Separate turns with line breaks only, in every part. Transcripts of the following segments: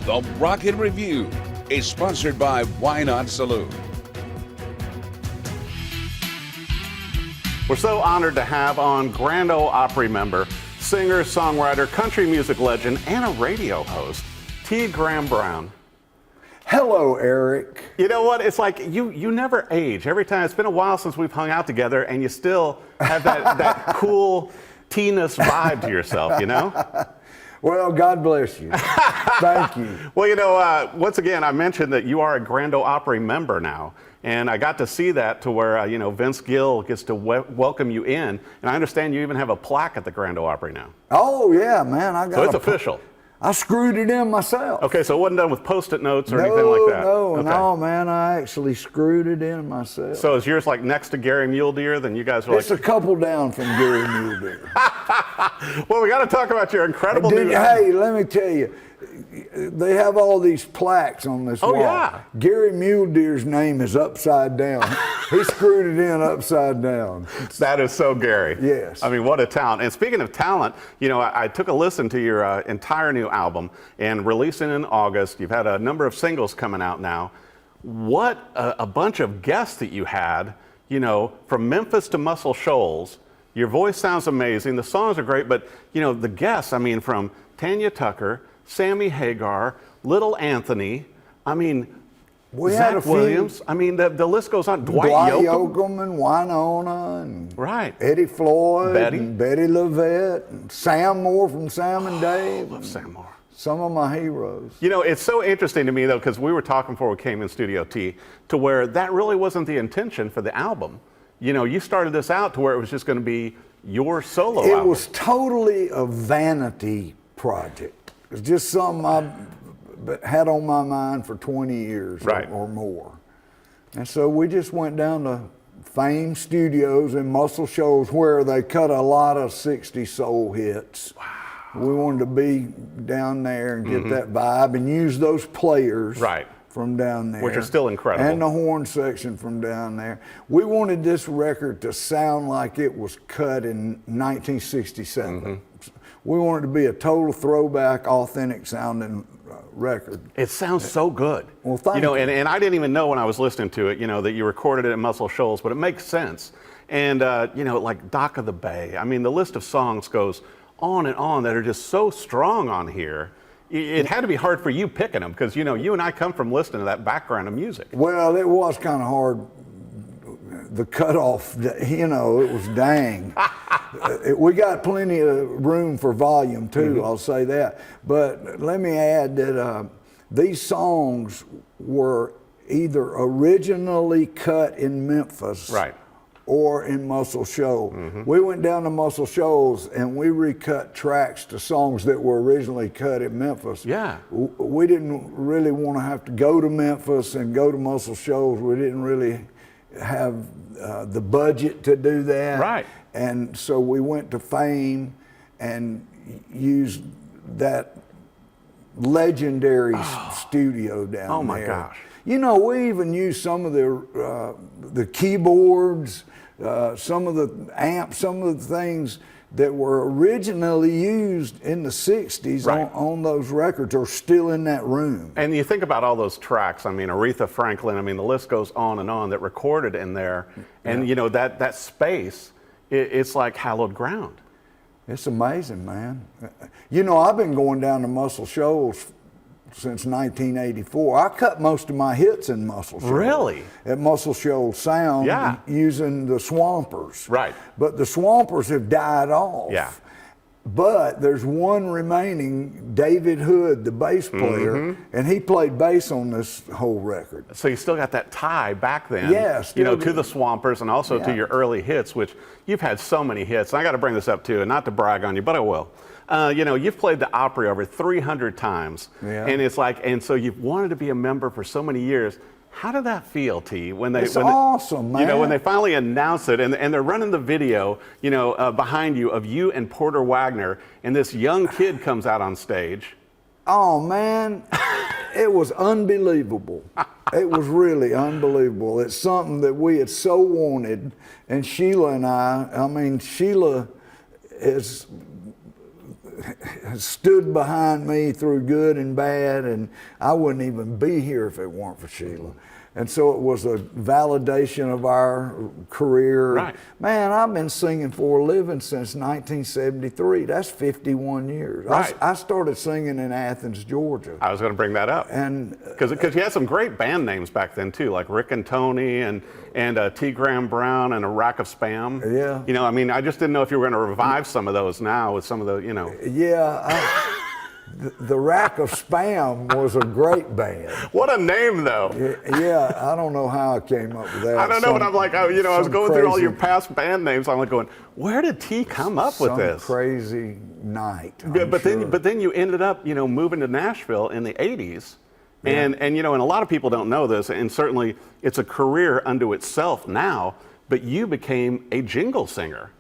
The Rocket Review is sponsored by Why Not Saloon.
We're so honored to have on Grand Ole Opry member, singer, songwriter, country music legend, and a radio host, T. Graham Brown.
Hello, Eric.
You know what? It's like you never age. Every time, it's been a while since we've hung out together, and you still have that cool T-Ness vibe to yourself, you know?
Well, God bless you. Thank you.
Well, you know, once again, I mentioned that you are a Grand Ole Opry member now, and I got to see that to where, you know, Vince Gill gets to welcome you in, and I understand you even have a plaque at the Grand Ole Opry now.
Oh, yeah, man. I got
So it's official.
I screwed it in myself.
Okay, so it wasn't done with Post-it notes or anything like that?
No, man. I actually screwed it in myself.
So is yours like next to Gary Mule Deer? Then you guys are
It's a couple down from Gary Mule Deer.
Well, we got to talk about your incredible new
Hey, let me tell you, they have all these plaques on this wall.
Yeah.
Gary Mule Deer's name is upside down. He screwed it in upside down.
That is so Gary.
Yes.
I mean, what a talent. And speaking of talent, you know, I took a listen to your entire new album and releasing in August. You've had a number of singles coming out now. What a bunch of guests that you had, you know, from Memphis to Muscle Shoals. Your voice sounds amazing. The songs are great, but, you know, the guests, I mean, from Tanya Tucker, Sammy Hagar, Little Anthony, I mean, Zach Williams. I mean, the list goes on. Dwight
Yoakam and Wynonna and
right.
Eddie Floyd
Bettye.
and Bettye LaVette and Sam Moore from Sam and Dave.
I love Sam Moore.
Some of my heroes.
You know, it's so interesting to me, though, because we were talking before we came in Studio T, to where that really wasn't the intention for the album. You know, you started this out to where it was just going to be your solo album.
It was totally a vanity project. It's just something I've had on my mind for 20 years or more. And so we just went down to Fame Studios in Muscle Shoals where they cut a lot of 60 soul hits. Wow. We wanted to be down there and get that vibe and use those players from down there.
Which are still incredible.
And the horn section from down there. We wanted this record to sound like it was cut in 1967. We wanted to be a total throwback, authentic sounding record.
It sounds so good.
Well, thank you.
And I didn't even know when I was listening to it, you know, that you recorded it at Muscle Shoals, but it makes sense. And, you know, like Dock of the Bay. I mean, the list of songs goes on and on that are just so strong on here. It had to be hard for you picking them because, you know, you and I come from listening to that background of music.
Well, it was kind of hard. The cutoff, you know, it was dang. We got plenty of room for volume too, I'll say that. But let me add that these songs were either originally cut in Memphis or in Muscle Shoals. We went down to Muscle Shoals and we recut tracks to songs that were originally cut in Memphis.
Yeah.
We didn't really want to have to go to Memphis and go to Muscle Shoals. We didn't really have the budget to do that.
Right.
And so we went to Fame and used that legendary studio down there.
Oh my gosh.
You know, we even used some of the keyboards, some of the amps, some of the things that were originally used in the 60s on those records are still in that room.
And you think about all those tracks, I mean, Aretha Franklin, I mean, the list goes on and on that recorded in there. And, you know, that space, it's like hallowed ground.
It's amazing, man. You know, I've been going down to Muscle Shoals since 1984. I cut most of my hits in Muscle Shoals.
Really?
At Muscle Shoals Sound, using the Swampers.
Right.
But the Swampers have died off.
Yeah.
But there's one remaining, David Hood, the bass player, and he played bass on this whole record.
So you still got that tie back then, you know, to the Swampers and also to your early hits, which you've had so many hits. And I got to bring this up too, and not to brag on you, but I will. You know, you've played the Opry over 300 times, and it's like, and so you've wanted to be a member for so many years. How did that feel, T?
It's awesome, man.
You know, when they finally announced it, and they're running the video, you know, behind you of you and Porter Wagner, and this young kid comes out on stage.
Oh man, it was unbelievable. It was really unbelievable. It's something that we had so wanted, and Sheila and I mean, Sheila is stood behind me through good and bad, and I wouldn't even be here if it weren't for Sheila. And so it was a validation of our career.
Right.
Man, I've been singing for a living since 1973. That's 51 years.
Right.
I started singing in Athens, Georgia.
I was going to bring that up.
And
because you had some great band names back then too, like Rick and Tony and T. Graham Brown and a Rack of Spam.
Yeah.
You know, I mean, I just didn't know if you were going to revive some of those now with some of the, you know.
Yeah. The Rack of Spam was a great band.
What a name, though.
Yeah, I don't know how I came up with that.
I don't know, but I'm like, oh, you know, I was going through all your
crazy-
past band names. I'm like going, where did T come up with
some
this?
crazy night.
But then you ended up, you know, moving to Nashville in the 80s.
Yeah.
And you know, and a lot of people don't know this, and certainly it's a career unto itself now, but you became a jingle singer.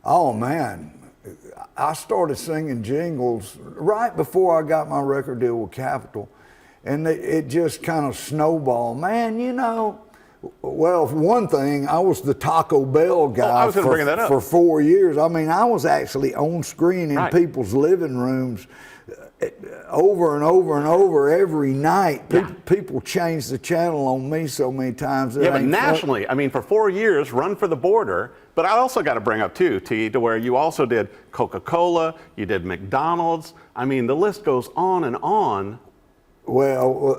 Oh man, I started singing jingles right before I got my record deal with Capitol, and it just kind of snowballed. Man, you know, well, for one thing, I was the Taco Bell guy
I was gonna bring that up.
for 4 years. I mean, I was actually on screen in
Right.
people's living rooms over and over and over every night. People changed the channel on me so many times.
Yeah, but nationally, I mean, for 4 years, Run for the Border. But I also got to bring up too, T, to where you also did Coca Cola, you did McDonald's. I mean, the list goes on and on.
Well,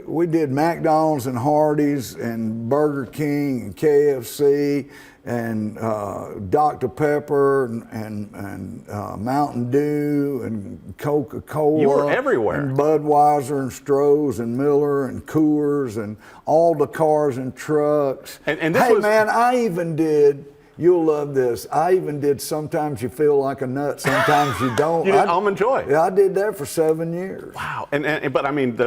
we did McDonald's and Hardee's and Burger King and KFC and Dr. Pepper and Mountain Dew and Coca Cola.
You were everywhere.
And Budweiser and Stroh's and Miller and Coors and all the cars and trucks.
And this
hey
was,
man, I even did. You'll love this. I even did Sometimes You Feel Like a Nut, Sometimes You Don't.
You did Almond Joy.
Yeah, I did that for 7 years.
Wow. But I mean,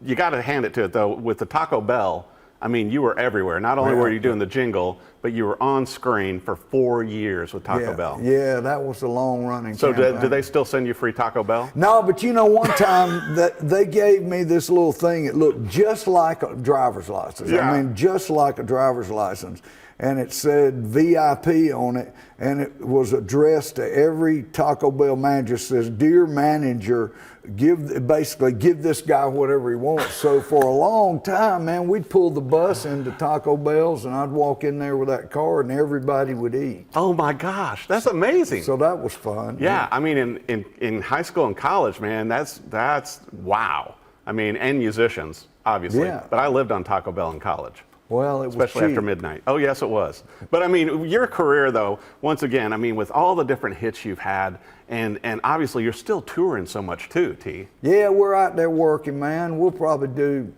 you got to hand it to it though. With the Taco Bell, I mean, you were everywhere. Not only were you doing the jingle, but you were on screen for 4 years with Taco Bell.
Yeah, that was a long running
So
campaign.
do they still send you free Taco Bell?
No, but you know, one time that they gave me this little thing. It looked just like a driver's license.
Yeah.
I mean, just like a driver's license. And it said VIP on it, and it was addressed to every Taco Bell manager. It says, "Dear manager, basically give this guy whatever he wants." So for a long time, man, we'd pull the bus into Taco Bell's, and I'd walk in there with that card, and everybody would eat.
Oh my gosh, that's amazing.
So that was fun.
Yeah, I mean, in high school and college, man, that's wow. I mean, and musicians, obviously.
Yeah.
But I lived on Taco Bell in college.
Well, it was
Especially
cheap.
after midnight. Oh, yes, it was. But I mean, your career, though, once again, I mean, with all the different hits you've had, and obviously you're still touring so much too, T.
Yeah, we're out there working, man. We'll probably do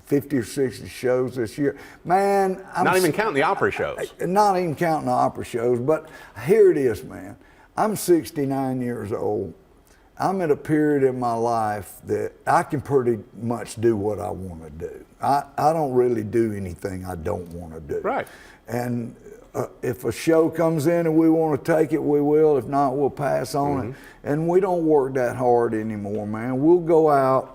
50 or 60 shows this year. Man,
Not even counting the Opry shows.
Not even counting the opera shows, but here it is, man. I'm 69 years old. I'm at a period in my life that I can pretty much do what I want to do. I don't really do anything I don't want to do.
Right.
And if a show comes in and we want to take it, we will. If not, we'll pass on it. And we don't work that hard anymore, man. We'll go out.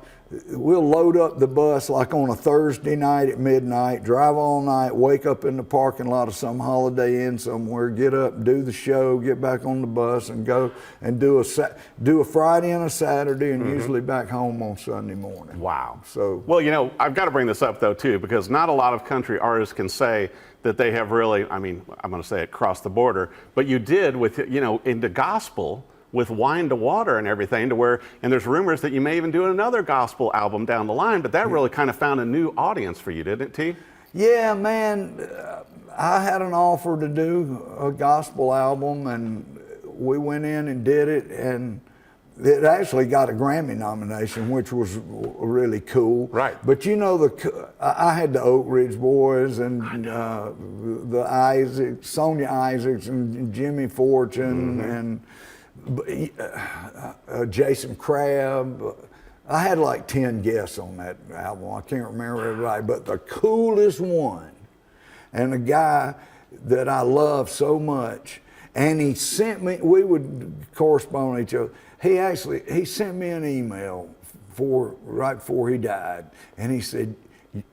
We'll load up the bus like on a Thursday night at midnight, drive all night, wake up in the parking lot of some Holiday Inn somewhere, get up, do the show, get back on the bus, and go and do a Friday and a Saturday, and usually back home on Sunday morning.
Wow.
So,
well, you know, I've got to bring this up, though, too, because not a lot of country artists can say that they have really, I mean, I'm going to say it crossed the border, but you did with, you know, into gospel, with Wine to Water and everything, to where, and there's rumors that you may even do another gospel album down the line, but that really kind of found a new audience for you, didn't it, T?
yeah, man, I had an offer to do a gospel album, and we went in and did it, and it actually got a Grammy nomination, which was really cool.
Right.
But you know, I had the Oak Ridge Boys and the Isaacs, Sonia Isaacs and Jimmy Fortune and Jason Crabb. I had like 10 guests on that album. I can't remember everybody, but the coolest one, and a guy that I love so much, and he sent me, we would correspond with each other. He sent me an email right before he died, and he said,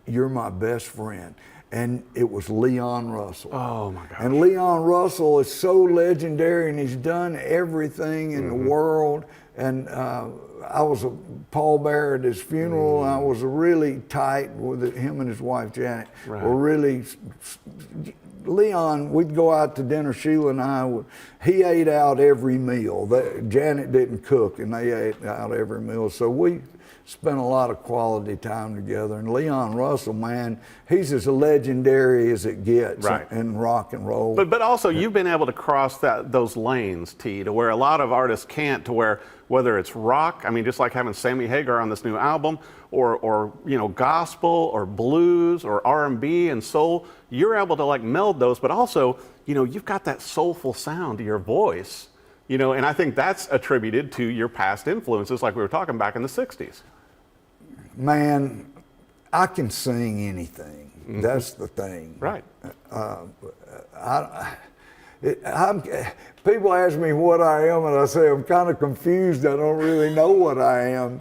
"You're my best friend." and it was Leon Russell.
Oh my gosh.
And Leon Russell is so legendary, and he's done everything in the world. And I was a pallbearer at his funeral, and I was really tight with him and his wife Janet.
Right.
Were really, Leon, we'd go out to dinner, Sheila and I, he ate out every meal. Janet didn't cook, and they ate out every meal. So we spent a lot of quality time together. And Leon Russell, man, he's as legendary as it gets in rock and roll.
But also, you've been able to cross those lanes, T, to where a lot of artists can't, to where whether it's rock, I mean, just like having Sammy Hagar on this new album, or gospel, or blues, or R&B and soul, you're able to like meld those, but also, you've got that soulful sound to your voice, and I think that's attributed to your past influences, like we were talking back in the 60s.
Man, I can sing anything. That's the thing.
Right.
People ask me what I am, and I say I'm kind of confused. I don't really know what I am.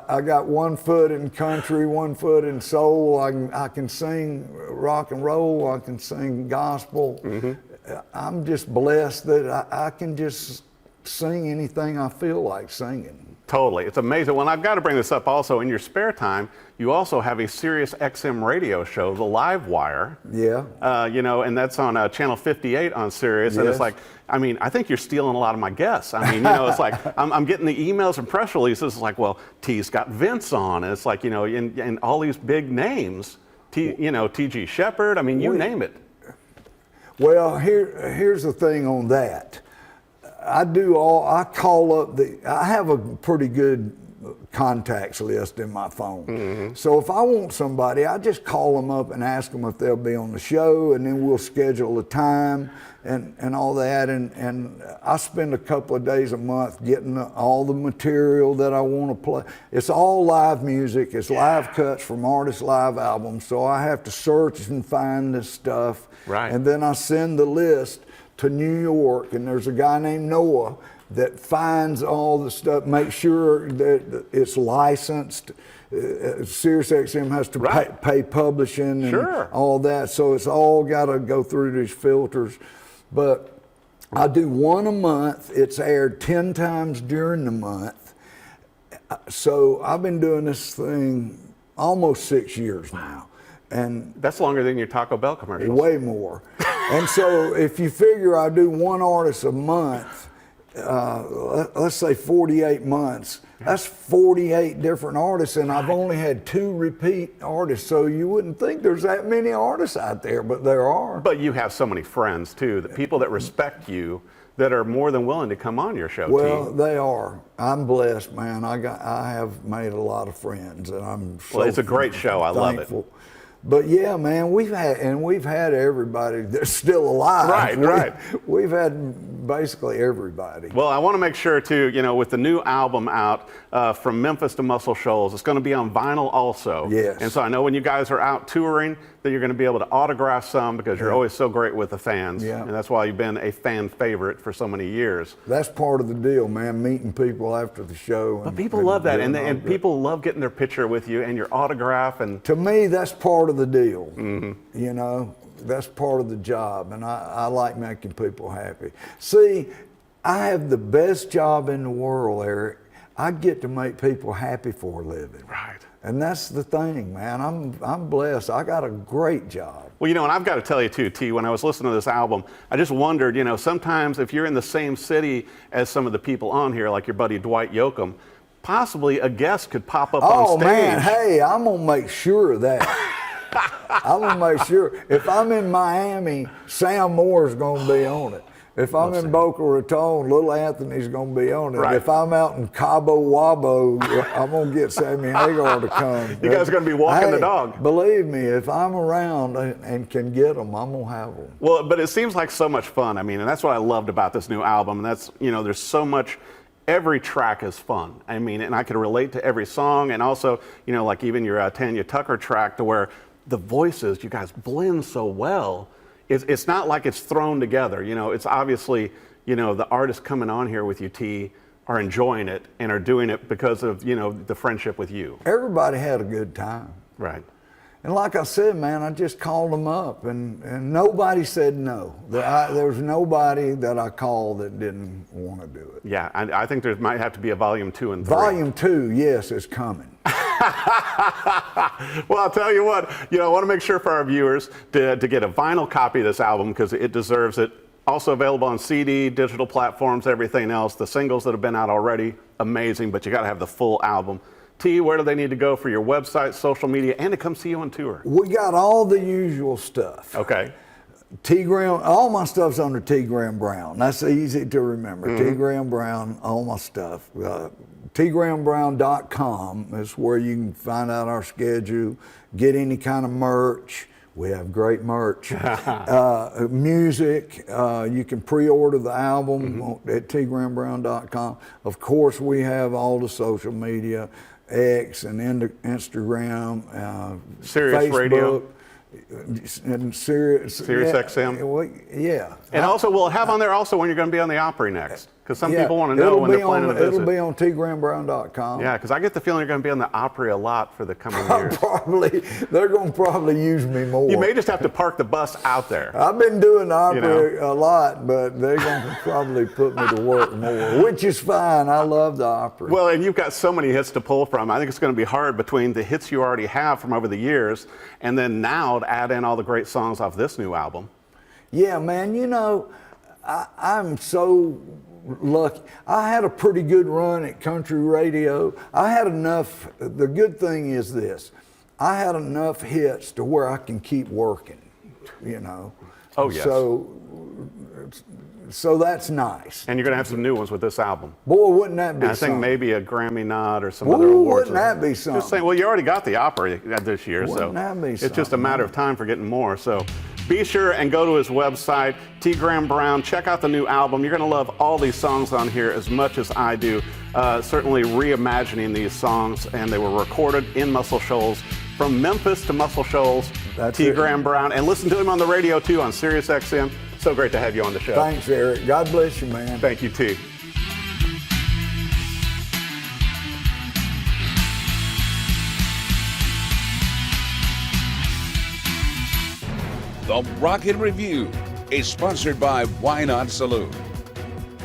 I got one foot in country, one foot in soul. I can sing rock and roll. I can sing gospel. I'm just blessed that I can just sing anything I feel like singing.
Totally. It's amazing. Well, I've got to bring this up also. In your spare time, you also have a Sirius XM radio show, The Live Wire.
Yeah.
And that's on channel 58 on Sirius.
Yes.
And it's like, I think you're stealing a lot of my guests. It's like, I'm getting the emails and press releases. It's like, well, T's got Vince on. And it's like, and all these big names, T.G. Shepherd, you name it.
Well, here's the thing on that. I call up I have a pretty good contacts list in my phone. So if I want somebody, I just call them up and ask them if they'll be on the show, and then we'll schedule a time and all that. And I spend a couple of days a month getting all the material that I want to play. It's all live music. It's live cuts from artists' live albums. So I have to search and find this stuff.
Right.
And then I send the list to New York, and there's a guy named Noah that finds all the stuff, make sure that it's licensed. Sirius XM has to pay publishing and all that, so it's all got to go through these filters. But I do one a month. It's aired 10 times during the month. So I've been doing this thing almost 6 years now. And
that's longer than your Taco Bell commercials.
Way more. And so if you figure I do one artist a month, let's say 48 months, that's 48 different artists, and I've only had 2 repeat artists, so you wouldn't think there's that many artists out there, but there are.
But you have so many friends too, the people that respect you, that are more than willing to come on your show.
Well, they are. I'm blessed, man. I have made a lot of friends, and I'm so
it's a great show. I love it.
But yeah, man, we've had everybody that's still alive.
Right.
We've had basically everybody.
Well, I want to make sure too, with the new album out, From Memphis to Muscle Shoals, it's going to be on vinyl also.
Yes.
And so I know when you guys are out touring that you're going to be able to autograph some, because you're always so great with the fans.
Yeah.
And that's why you've been a fan favorite for so many years.
That's part of the deal, man, meeting people after the show.
But people love that, and people love getting their picture with you and your autograph. And
to me, that's part of the deal.
Mm-hmm.
That's part of the job, and I like making people happy. See, I have the best job in the world, Eric. I get to make people happy for a living.
Right.
And that's the thing, man. I'm blessed. I got a great job.
Well, and I've got to tell you too, T, when I was listening to this album, I just wondered, sometimes if you're in the same city as some of the people on here, like your buddy Dwight Yoakam, possibly a guest could pop up on stage.
Oh, man, hey, I'm going to make sure of that. I'm going to make sure. If I'm in Miami, Sam Moore's going to be on it. If I'm in Boca Raton, Little Anthony's going to be on it.
Right.
If I'm out in Cabo Wabo, I'm going to get Sammy Hagar to come.
You guys are going to be walking the dog.
Believe me, if I'm around and can get them, I'm going to have them.
Well, but it seems like so much fun. And that's what I loved about this new album. And that's, there's so much. Every track is fun. And I could relate to every song. And also, like even your Tanya Tucker track, to where the voices, you guys blend so well. It's not like it's thrown together. It's obviously, the artists coming on here with you, T, are enjoying it and are doing it because of, the friendship with you.
Everybody had a good time.
Right.
And like I said, man, I just called them up, and nobody said no. There was nobody that I called that didn't want to do it.
Yeah, I think there might have to be a volume 2 and 3.
Volume 2, yes, is coming.
Well, I'll tell you what, I want to make sure for our viewers to get a vinyl copy of this album because it deserves it. Also available on CD, digital platforms, everything else. The singles that have been out already, amazing, but you got to have the full album. T, where do they need to go for your website, social media, and to come see you on tour?
We got all the usual stuff.
Okay.
T. Graham, all my stuff's under T. Graham Brown. That's easy to remember. T. Graham Brown, all my stuff. tgrahambrown.com is where you can find out our schedule, get any kind of merch. We have great merch. Music, you can pre-order the album at tgrahambrown.com. Of course, we have all the social media, X and Instagram,
Sirius
Facebook,
Radio.
And Sirius
XM.
Yeah.
And also, we'll have on there also when you're going to be on the Opry next, because some people want to know when they're planning to visit.
It'll be on tgrahambrown.com.
Yeah, because I get the feeling you're going to be on the Opry a lot for the coming years.
Probably. They're going to probably use me more.
You may just have to park the bus out there.
I've been doing the Opry a lot, but they're going to probably put me to work more, which is fine. I love the Opry.
Well, and you've got so many hits to pull from. I think it's going to be hard between the hits you already have from over the years and then now to add in all the great songs off this new album.
Yeah, man, I'm so lucky. I had a pretty good run at country radio. I had enough. The good thing is this. I had enough hits to where I can keep working,
Oh, yes.
So that's nice.
And you're going to have some new ones with this album.
Boy, wouldn't that be
and I think
something?
maybe a Grammy nod or some other awards.
Wouldn't that be something?
Just saying, well, you already got the Opry this year,
Wouldn't that be
it's just a matter of time for getting more. So be sure and go to his website, T. Graham Brown. Check out the new album. You're going to love all these songs on here as much as I do. Certainly reimagining these songs, and they were recorded in Muscle Shoals. From Memphis to Muscle Shoals, T. Graham Brown. And listen to him on the radio, too, on Sirius XM. So great to have you on the show.
Thanks, Eric. God bless you, man.
Thank you, T.
The Rocket Review is sponsored by Wynonna Saloon.